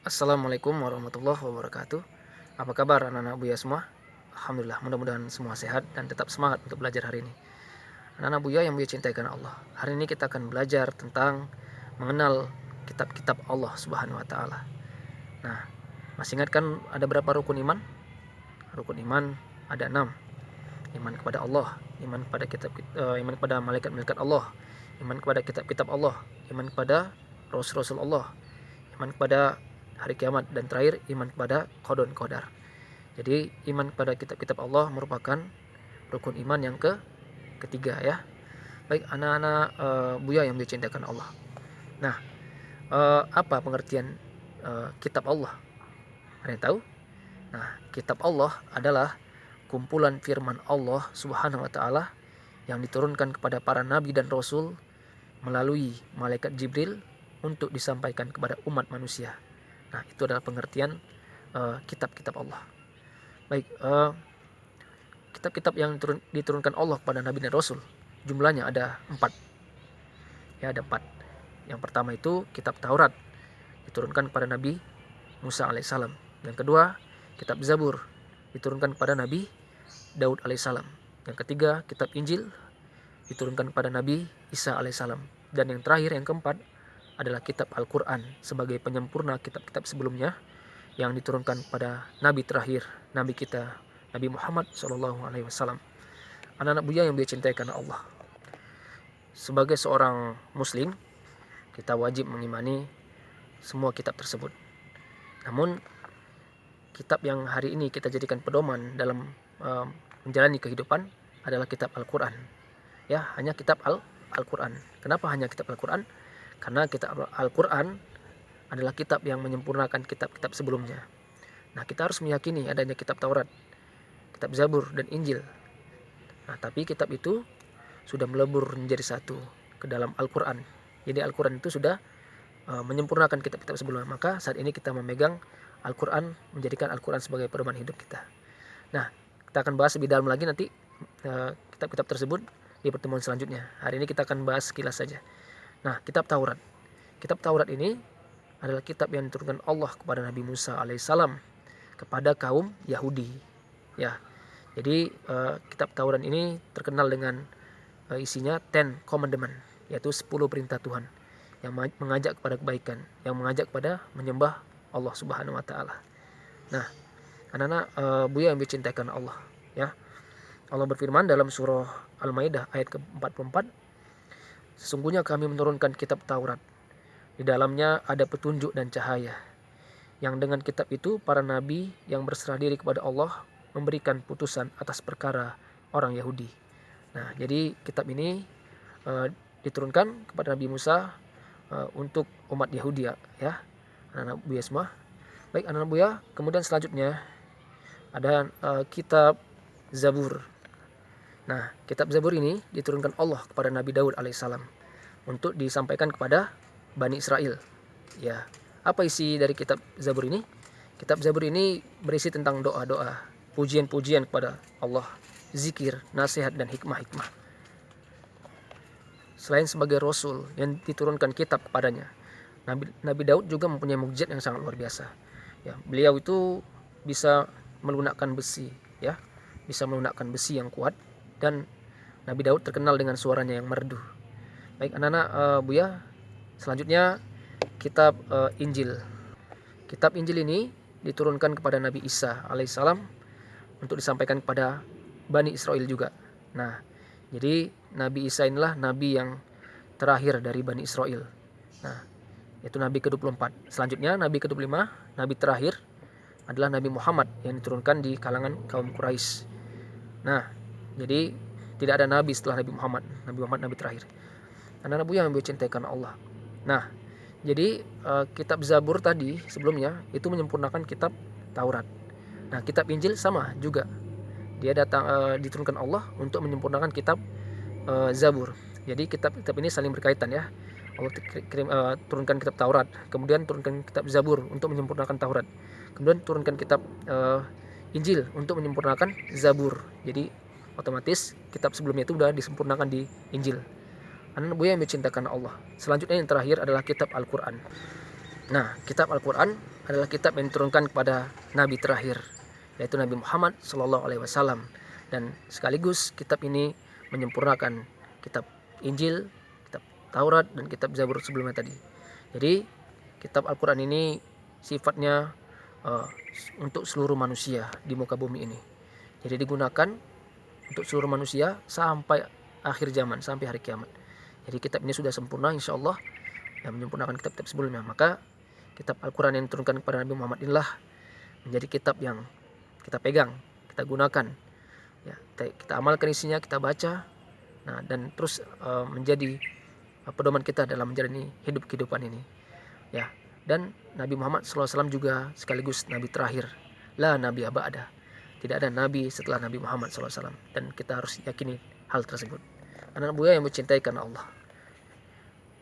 Assalamualaikum warahmatullahi wabarakatuh. Apa kabar anak-anak Buya semua? Alhamdulillah, mudah-mudahan semua sehat dan tetap semangat untuk belajar hari ini. Anak-anak Buya yang Buya cintai karena Allah. Hari ini kita akan belajar tentang mengenal kitab-kitab Allah Subhanahu wa taala. Nah, masih ingat kan ada berapa rukun iman? Rukun iman ada 6. Iman kepada Allah, iman kepada iman kepada malaikat-malaikat Allah, iman kepada kitab-kitab Allah, iman kepada rasul-rasul Allah, iman kepada hari kiamat, dan terakhir iman kepada qada dan qadar. Jadi iman kepada kitab-kitab Allah merupakan rukun iman yang ketiga ya. Baik anak-anak Buya yang dicintakan Allah. Nah, apa pengertian kitab Allah? Ada yang tahu? Nah, kitab Allah adalah kumpulan firman Allah Subhanahu wa taala yang diturunkan kepada para nabi dan rasul melalui malaikat Jibril untuk disampaikan kepada umat manusia. Nah, itu adalah pengertian kitab-kitab Allah. Baik, kitab-kitab yang diturunkan Allah kepada nabi dan rasul jumlahnya ada 4. Ya, ada 4. Yang pertama itu kitab Taurat, diturunkan kepada Nabi Musa alaihissalam. Yang kedua, kitab Zabur, diturunkan kepada Nabi Daud alaihissalam. Yang ketiga, kitab Injil, diturunkan kepada Nabi Isa alaihissalam. Dan yang terakhir, yang keempat, adalah kitab Al-Quran sebagai penyempurna kitab-kitab sebelumnya yang diturunkan pada Nabi terakhir, Nabi kita, Nabi Muhammad SAW. Anak-anak Buya yang dicintai karena Allah. Sebagai seorang Muslim, kita wajib mengimani semua kitab tersebut. Namun, kitab yang hari ini kita jadikan pedoman dalam menjalani kehidupan adalah kitab Al-Quran. Ya, hanya kitab Al-Quran. Kenapa hanya kitab Al-Quran? Karena kitab Al-Quran adalah kitab yang menyempurnakan kitab-kitab sebelumnya. Nah, kita harus meyakini adanya kitab Taurat, kitab Zabur, dan Injil. Nah, tapi kitab itu sudah melebur menjadi satu ke dalam Al-Quran. Jadi Al-Quran itu sudah menyempurnakan kitab-kitab sebelumnya. Maka saat ini kita memegang Al-Quran, menjadikan Al-Quran sebagai pedoman hidup kita. Nah, kita akan bahas lebih dalam lagi nanti kitab-kitab tersebut di pertemuan selanjutnya. Hari ini kita akan bahas sekilas saja. Nah, kitab Taurat. Kitab Taurat ini adalah kitab yang diturunkan Allah kepada Nabi Musa alaihissalam kepada kaum Yahudi. Ya, jadi kitab Taurat ini terkenal dengan isinya 10 commandment, yaitu 10 perintah Tuhan yang mengajak kepada kebaikan, yang mengajak kepada menyembah Allah Subhanahu wa taala. Nah, anak-anak Buya yang dicintakan Allah, ya. Allah berfirman dalam surah Al-Maidah ayat ke-44, sesungguhnya kami menurunkan kitab Taurat. Di dalamnya ada petunjuk dan cahaya. Yang dengan kitab itu para nabi yang berserah diri kepada Allah memberikan putusan atas perkara orang Yahudi. Nah, jadi kitab ini diturunkan kepada Nabi Musa untuk umat Yahudi ya, anak-anak Buya semua. Baik anak-anak Buya, kemudian selanjutnya ada kitab Zabur. Nah, kitab Zabur ini diturunkan Allah kepada Nabi Daud alaihissalam untuk disampaikan kepada Bani Israel. Ya, apa isi dari kitab Zabur ini? Kitab Zabur ini berisi tentang doa-doa, pujian-pujian kepada Allah, zikir, nasihat, dan hikmah-hikmah. Selain sebagai Rasul yang diturunkan kitab kepadanya, Nabi Daud juga mempunyai mukjizat yang sangat luar biasa. Ya, beliau itu bisa melunakkan besi, ya, bisa melunakkan besi yang kuat. Dan Nabi Daud terkenal dengan suaranya yang merdu. Baik anak-anak Buya, selanjutnya kitab Injil. Kitab Injil ini diturunkan kepada Nabi Isa alaihissalam untuk disampaikan kepada Bani Israel juga. Nah, jadi Nabi Isa inilah Nabi yang terakhir dari Bani Israel. Nah, itu Nabi ke-24. Selanjutnya Nabi ke-25, Nabi terakhir adalah Nabi Muhammad yang diturunkan di kalangan kaum Quraisy. Nah, jadi tidak ada nabi setelah Nabi Muhammad. Nabi Muhammad nabi terakhir. Anak-anak Buya yang dicintai karena Allah. Nah, jadi kitab Zabur tadi sebelumnya itu menyempurnakan kitab Taurat. Nah, kitab Injil sama juga. Dia diturunkan Allah untuk menyempurnakan kitab Zabur. Jadi kitab-kitab ini saling berkaitan ya. Allah turunkan kitab Taurat, kemudian turunkan kitab Zabur untuk menyempurnakan Taurat. Kemudian turunkan kitab Injil untuk menyempurnakan Zabur. Jadi otomatis kitab sebelumnya itu sudah disempurnakan di Injil. Anak Buya yang dicintakan Allah. Selanjutnya yang terakhir adalah kitab Al-Quran. Nah, kitab Al-Quran adalah kitab yang diturunkan kepada Nabi terakhir, yaitu Nabi Muhammad SAW. Dan sekaligus kitab ini menyempurnakan kitab Injil, kitab Taurat, dan kitab Zabur sebelumnya tadi. Jadi, kitab Al-Quran ini sifatnya untuk seluruh manusia di muka bumi ini. Jadi digunakan untuk seluruh manusia sampai akhir zaman, sampai hari kiamat. Jadi kitab ini sudah sempurna insya Allah, dan menyempurnakan kitab-kitab sebelumnya. Maka kitab Al-Quran yang diturunkan kepada Nabi Muhammad inilah menjadi kitab yang kita pegang, kita gunakan, ya, kita amalkan isinya, kita baca, nah, dan terus menjadi pedoman kita dalam menjalani hidup kehidupan ini, ya. Dan Nabi Muhammad SAW juga sekaligus Nabi terakhir, la Nabi ba'da, tidak ada Nabi setelah Nabi Muhammad SAW, dan kita harus yakini hal tersebut. Anak buah yang mencintai karena Allah.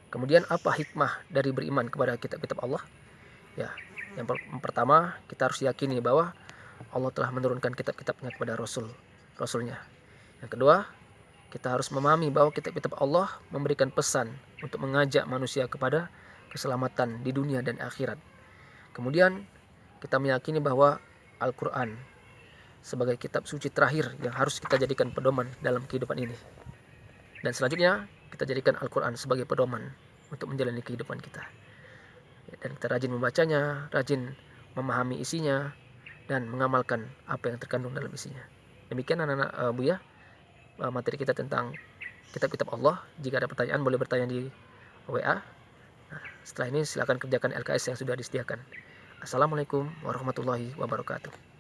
Kemudian apa hikmah dari beriman kepada kitab-kitab Allah? Ya, yang pertama kita harus yakini bahwa Allah telah menurunkan kitab-kitabnya kepada Rasulnya. Yang kedua, kita harus memahami bahwa kitab-kitab Allah memberikan pesan untuk mengajak manusia kepada keselamatan di dunia dan akhirat. Kemudian kita meyakini bahwa Al-Quran sebagai kitab suci terakhir yang harus kita jadikan pedoman dalam kehidupan ini. Dan selanjutnya kita jadikan Al-Quran sebagai pedoman untuk menjalani kehidupan kita. Dan kita rajin membacanya, rajin memahami isinya, dan mengamalkan apa yang terkandung dalam isinya. Demikian anak-anak Buya, materi kita tentang kitab-kitab Allah. Jika ada pertanyaan boleh bertanya di WA. Nah, setelah ini silakan kerjakan LKS yang sudah disediakan. Assalamualaikum warahmatullahi wabarakatuh.